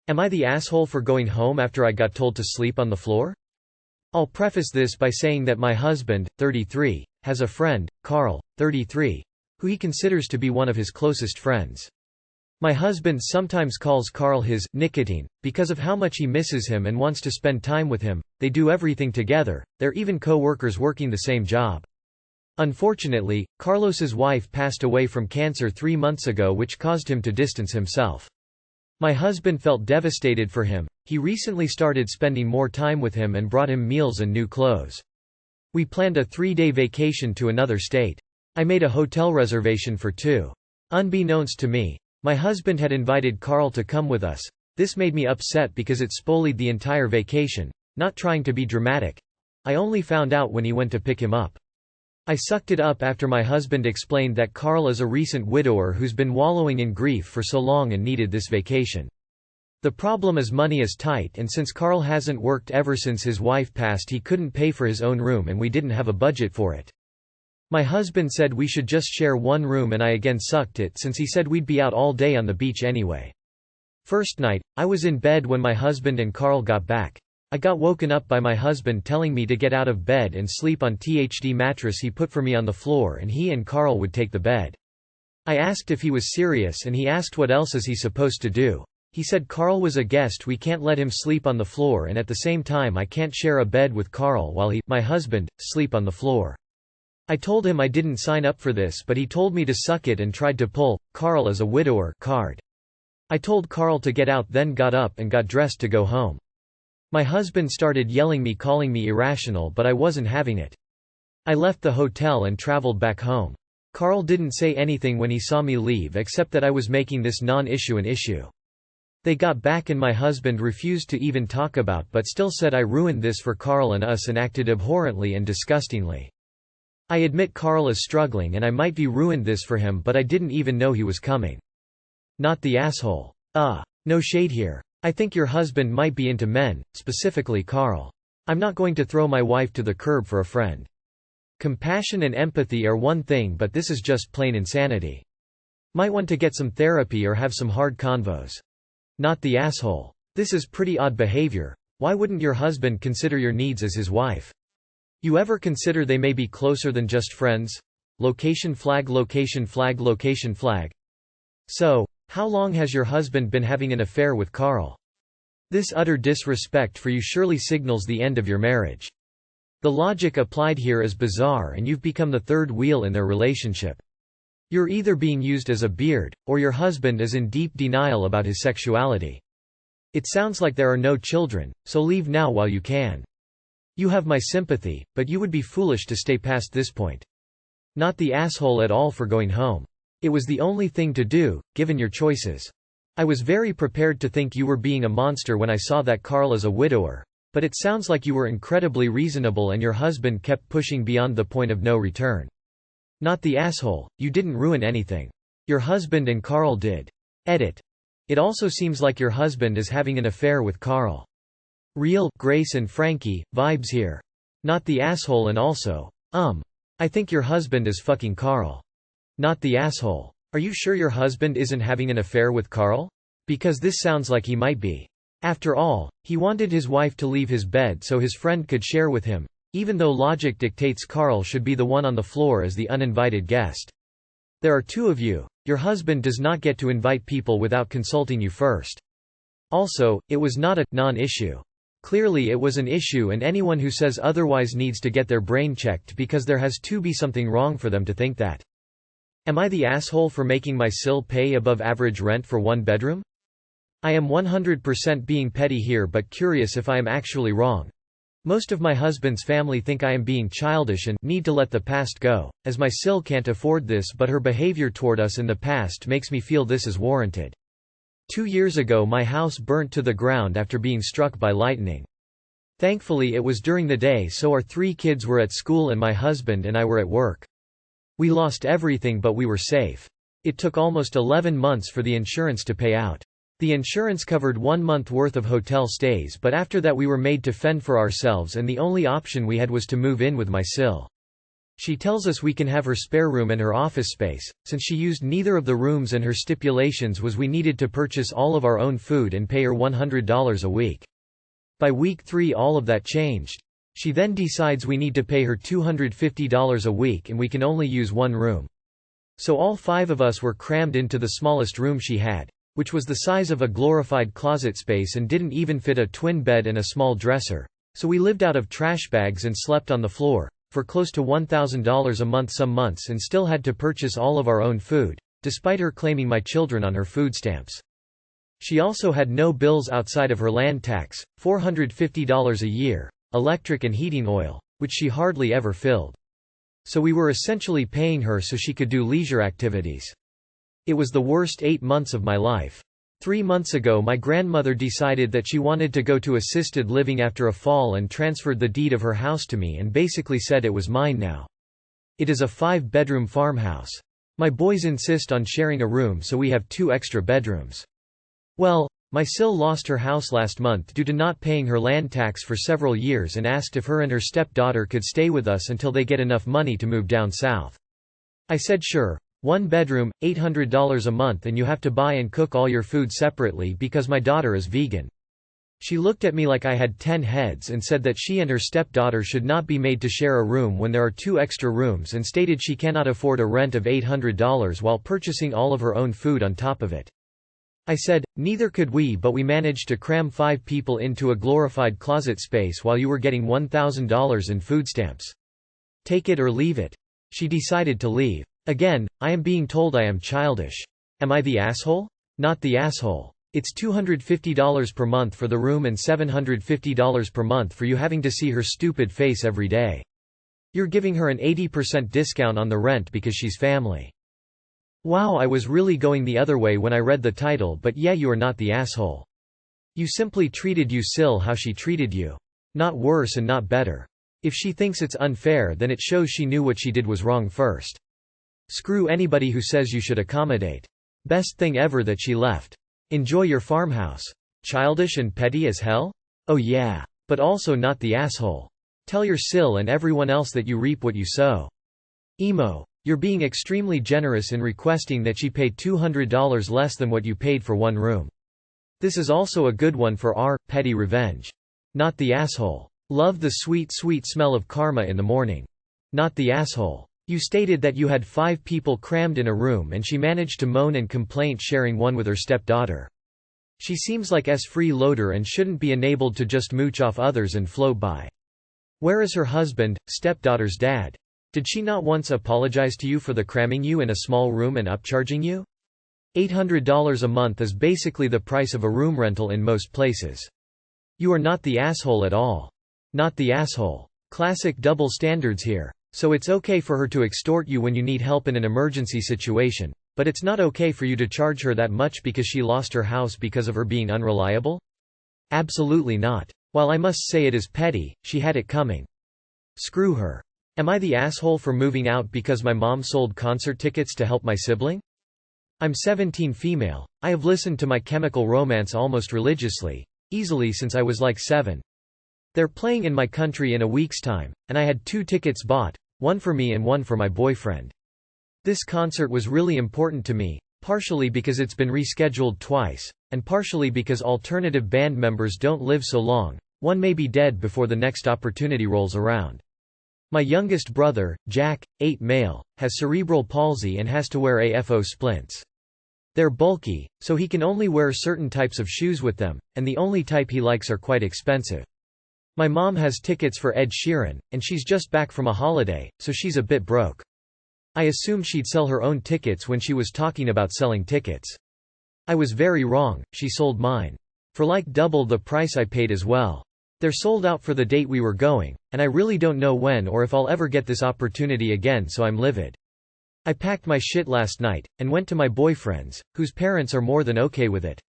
Am I the asshole for going home after I got told to sleep on the floor? I'll preface this by saying that my husband, 33, has a friend, Carl, 33, who he considers to be one of his closest friends. My husband sometimes calls Carl his nicotine, because of how much he misses him and wants to spend time with him. They do everything together, they're even co-workers working the same job. Unfortunately, Carlos's wife passed away from cancer 3 months ago, which caused him to distance himself. My husband felt devastated for him. He recently started spending more time with him and brought him meals and new clothes. We planned a 3-day vacation to another state. I made a hotel reservation for 2. Unbeknownst to me, my husband had invited Carl to come with us. This made me upset because it spoiled the entire vacation. Not trying to be dramatic, I only found out when he went to pick him up. I sucked it up after my husband explained that Carl is a recent widower who's been wallowing in grief for so long and needed this vacation. The problem is money is tight, and since Carl hasn't worked ever since his wife passed, he couldn't pay for his own room and we didn't have a budget for it. My husband said we should just share one room, and I again sucked it since he said we'd be out all day on the beach anyway. First night, I was in bed when my husband and Carl got back. I got woken up by my husband telling me to get out of bed and sleep on THD mattress he put for me on the floor, and he and Carl would take the bed. I asked if he was serious, and he asked what else is he supposed to do. He said Carl was a guest, we can't let him sleep on the floor, and at the same time I can't share a bed with Carl while he, my husband, sleep on the floor. I told him I didn't sign up for this, but he told me to suck it and tried to pull Carl as a widower card. I told Carl to get out, then got up and got dressed to go home. My husband started yelling me, calling me irrational, but I wasn't having it. I left the hotel and traveled back home. Carl didn't say anything when he saw me leave except that I was making this non-issue an issue. They got back and my husband refused to even talk about, but still said I ruined this for Carl and us and acted abhorrently and disgustingly. I admit Carl is struggling and I might be ruined this for him, but I didn't even know he was coming. Not the asshole. No shade here. I think your husband might be into men, specifically Carl. I'm not going to throw my wife to the curb for a friend. Compassion and empathy are one thing, but this is just plain insanity. Might want to get some therapy or have some hard convos. Not the asshole. This is pretty odd behavior. Why wouldn't your husband consider your needs as his wife? You ever consider they may be closer than just friends? Location flag, location flag, location flag. So, how long has your husband been having an affair with Carl? This utter disrespect for you surely signals the end of your marriage. The logic applied here is bizarre, and you've become the third wheel in their relationship. You're either being used as a beard, or your husband is in deep denial about his sexuality. It sounds like there are no children, so leave now while you can. You have my sympathy, but you would be foolish to stay past this point. Not the asshole at all for going home. It was the only thing to do, given your choices. I was very prepared to think you were being a monster when I saw that Carl is a widower, but it sounds like you were incredibly reasonable and your husband kept pushing beyond the point of no return. Not the asshole, you didn't ruin anything. Your husband and Carl did. Edit. It also seems like your husband is having an affair with Carl. Real Grace and Frankie vibes here. Not the asshole, and also, I think your husband is fucking Carl. Not the asshole. Are you sure your husband isn't having an affair with Carl? Because this sounds like he might be. After all, he wanted his wife to leave his bed so his friend could share with him, even though logic dictates Carl should be the one on the floor as the uninvited guest. There are 2 of you. Your husband does not get to invite people without consulting you first. Also, it was not a non-issue. Clearly it was an issue, and anyone who says otherwise needs to get their brain checked, because there has to be something wrong for them to think that. Am I the asshole for making my SIL pay above average rent for 1 bedroom? I am 100% being petty here, but curious if I am actually wrong. Most of my husband's family think I am being childish and need to let the past go, as my SIL can't afford this, but her behavior toward us in the past makes me feel this is warranted. 2 years ago my house burnt to the ground after being struck by lightning. Thankfully it was during the day, so our 3 kids were at school and my husband and I were at work. We lost everything, but we were safe. It took almost 11 months for the insurance to pay out. The insurance covered 1 month worth of hotel stays, but after that we were made to fend for ourselves, and the only option we had was to move in with my SIL. She tells us we can have her spare room and her office space, since she used neither of the rooms, and her stipulations was we needed to purchase all of our own food and pay her $100 a week. By week 3 all of that changed. She then decides we need to pay her $250 a week and we can only use one room. So all 5 of us were crammed into the smallest room she had, which was the size of a glorified closet space and didn't even fit a twin bed and a small dresser, so we lived out of trash bags and slept on the floor for close to $1,000 a month some months, and still had to purchase all of our own food, despite her claiming my children on her food stamps. She also had no bills outside of her land tax, $450 a year, electric and heating oil, which she hardly ever filled. So we were essentially paying her so she could do leisure activities. It was the worst 8 months of my life. 3 months ago my grandmother decided that she wanted to go to assisted living after a fall and transferred the deed of her house to me and basically said it was mine now. It is a 5-bedroom farmhouse. My boys insist on sharing a room, so we have 2 extra bedrooms. Well, my sil lost her house last month due to not paying her land tax for several years and asked if her and her stepdaughter could stay with us until they get enough money to move down south. I said sure. 1 bedroom, $800 a month, and you have to buy and cook all your food separately because my daughter is vegan. She looked at me like I had 10 heads and said that she and her stepdaughter should not be made to share a room when there are 2 extra rooms, and stated she cannot afford a rent of $800 while purchasing all of her own food on top of it. I said, neither could we, but we managed to cram 5 people into a glorified closet space while you were getting $1,000 in food stamps. Take it or leave it. She decided to leave. Again, I am being told I am childish. Am I the asshole? Not the asshole. It's $250 per month for the room and $750 per month for you having to see her stupid face every day. You're giving her an 80% discount on the rent because she's family. Wow, I was really going the other way when I read the title, but yeah, you are not the asshole. You simply treated you sil how she treated you. Not worse and not better. If she thinks it's unfair, then it shows she knew what she did was wrong first. Screw anybody who says you should accommodate. Best thing ever that she left. Enjoy your farmhouse. Childish and petty as hell? Oh yeah. But also not the asshole. Tell your sil and everyone else that you reap what you sow. Emo. You're being extremely generous in requesting that she pay $200 less than what you paid for one room. This is also a good one for R, petty revenge. Not the asshole. Love the sweet, sweet smell of karma in the morning. Not the asshole. You stated that you had 5 people crammed in a room and she managed to moan and complain sharing one with her stepdaughter. She seems like a freeloader and shouldn't be enabled to just mooch off others and float by. Where is her husband, stepdaughter's dad? Did she not once apologize to you for the cramming you in a small room and upcharging you? $800 a month is basically the price of a room rental in most places. You are not the asshole at all. Not the asshole. Classic double standards here. So it's okay for her to extort you when you need help in an emergency situation, but it's not okay for you to charge her that much because she lost her house because of her being unreliable? Absolutely not. While I must say it is petty, she had it coming. Screw her. Am I the asshole for moving out because my mom sold concert tickets to help my sibling? I'm 17 female. I have listened to My Chemical Romance almost religiously, easily since I was like 7. They're playing in my country in a week's time, and I had 2 tickets bought, one for me and one for my boyfriend. This concert was really important to me, partially because it's been rescheduled twice, and partially because alternative band members don't live so long, one may be dead before the next opportunity rolls around. My youngest brother, Jack, 8 male, has cerebral palsy and has to wear AFO splints. They're bulky, so he can only wear certain types of shoes with them, and the only type he likes are quite expensive. My mom has tickets for Ed Sheeran, and she's just back from a holiday, so she's a bit broke. I assumed she'd sell her own tickets when she was talking about selling tickets. I was very wrong, she sold mine. For like double the price I paid as well. They're sold out for the date we were going, and I really don't know when or if I'll ever get this opportunity again, so I'm livid. I packed my shit last night, and went to my boyfriend's, whose parents are more than okay with it.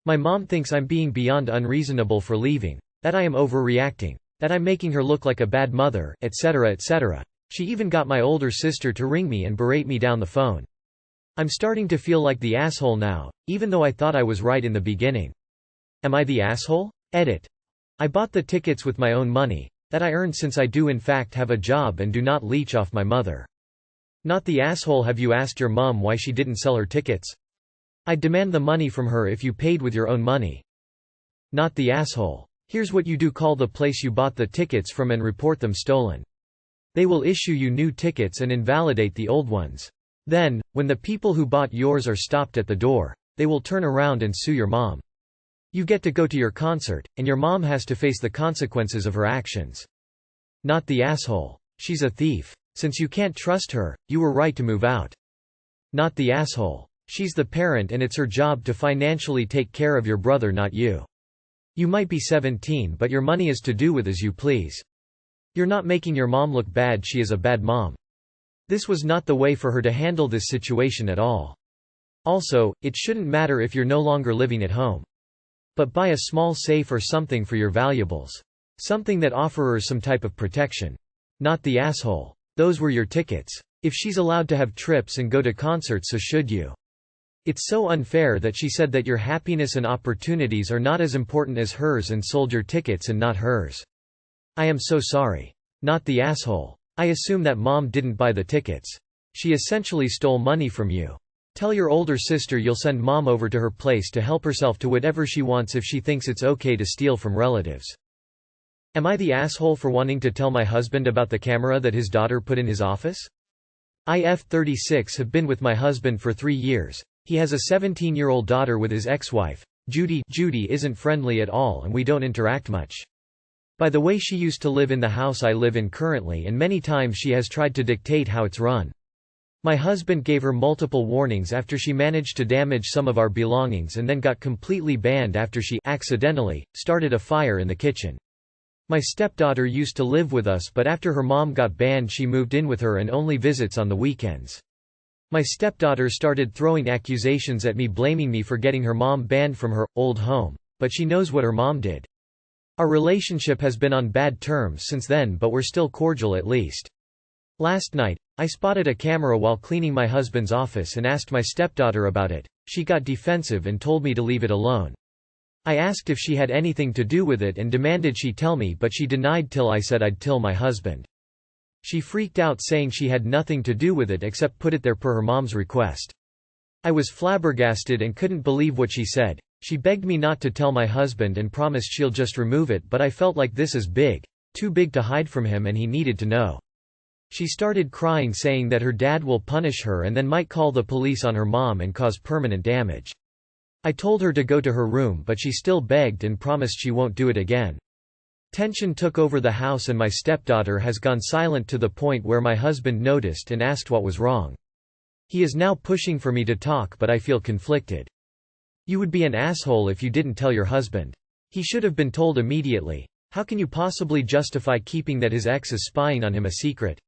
My mom thinks I'm being beyond unreasonable for leaving. That I am overreacting. That I'm making her look like a bad mother, etc. etc. She even got my older sister to ring me and berate me down the phone. I'm starting to feel like the asshole now, even though I thought I was right in the beginning. Am I the asshole? Edit. I bought the tickets with my own money, That I earned since I do in fact have a job and do not leech off my mother. Not the asshole. Have you asked your mom why she didn't sell her tickets? I'd demand the money from her if you paid with your own money. Not the asshole. Here's what you do: call the place you bought the tickets from and report them stolen. They will issue you new tickets and invalidate the old ones. Then, when the people who bought yours are stopped at the door, they will turn around and sue your mom. You get to go to your concert, and your mom has to face the consequences of her actions. Not the asshole. She's a thief. Since you can't trust her, you were right to move out. Not the asshole. She's the parent and it's her job to financially take care of your brother, not you. You might be 17, but your money is to do with as you please. You're not making your mom look bad. She is a bad mom. This was not the way for her to handle this situation at all. Also, it shouldn't matter if you're no longer living at home. But buy a small safe or something for your valuables. Something that offers some type of protection. Not the asshole. Those were your tickets. If she's allowed to have trips and go to concerts, so should you. It's so unfair that she said that your happiness and opportunities are not as important as hers and sold your tickets and not hers. I am so sorry. Not the asshole. I assume that mom didn't buy the tickets. She essentially stole money from you. Tell your older sister you'll send mom over to her place to help herself to whatever she wants if she thinks it's okay to steal from relatives. Am I the asshole for wanting to tell my husband about the camera that his daughter put in his office? I 36 have been with my husband for 3 years. He has a 17-year-old daughter with his ex-wife, Judy. Judy isn't friendly at all and we don't interact much. By the way, she used to live in the house I live in currently, and many times she has tried to dictate how it's run. My husband gave her multiple warnings after she managed to damage some of our belongings and then got completely banned after she accidentally started a fire in the kitchen. My stepdaughter used to live with us, but after her mom got banned she moved in with her and only visits on the weekends. My stepdaughter started throwing accusations at me, blaming me for getting her mom banned from her old home, but she knows what her mom did. Our relationship has been on bad terms since then, but we're still cordial at least. Last night, I spotted a camera while cleaning my husband's office and asked my stepdaughter about it. She got defensive and told me to leave it alone. I asked if she had anything to do with it and demanded she tell me, but she denied till I said I'd tell my husband. She freaked out, saying she had nothing to do with it except put it there per her mom's request. I was flabbergasted and couldn't believe what she said. She begged me not to tell my husband and promised she'll just remove it, but I felt like this is big, too big to hide from him, and he needed to know. She started crying, saying that her dad will punish her and then might call the police on her mom and cause permanent damage. I told her to go to her room, but she still begged and promised she won't do it again. Tension took over the house and my stepdaughter has gone silent to the point where my husband noticed and asked what was wrong. He is now pushing for me to talk, but I feel conflicted. You would be an asshole if you didn't tell your husband. He should have been told immediately. How can you possibly justify keeping that his ex is spying on him a secret?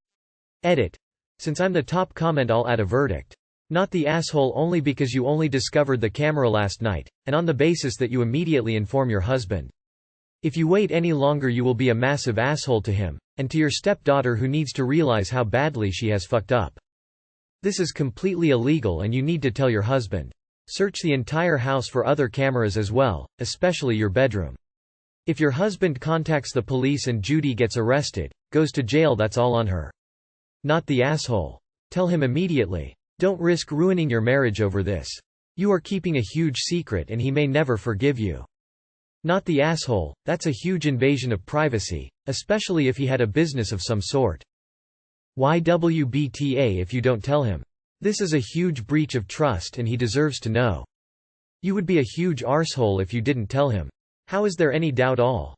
Edit. Since I'm the top comment, I'll add a verdict. Not the asshole only because you only discovered the camera last night, and on the basis that you immediately inform your husband. If you wait any longer you will be a massive asshole to him, and to your stepdaughter, who needs to realize how badly she has fucked up. This is completely illegal and you need to tell your husband. Search the entire house for other cameras as well, especially your bedroom. If your husband contacts the police and Judy gets arrested, goes to jail, that's all on her. Not the asshole. Tell him immediately. Don't risk ruining your marriage over this. You are keeping a huge secret and he may never forgive you. Not the asshole. That's a huge invasion of privacy, especially if he had a business of some sort. YWBTA if you don't tell him. This is a huge breach of trust and he deserves to know. You would be a huge arsehole if you didn't tell him. How is there any doubt? All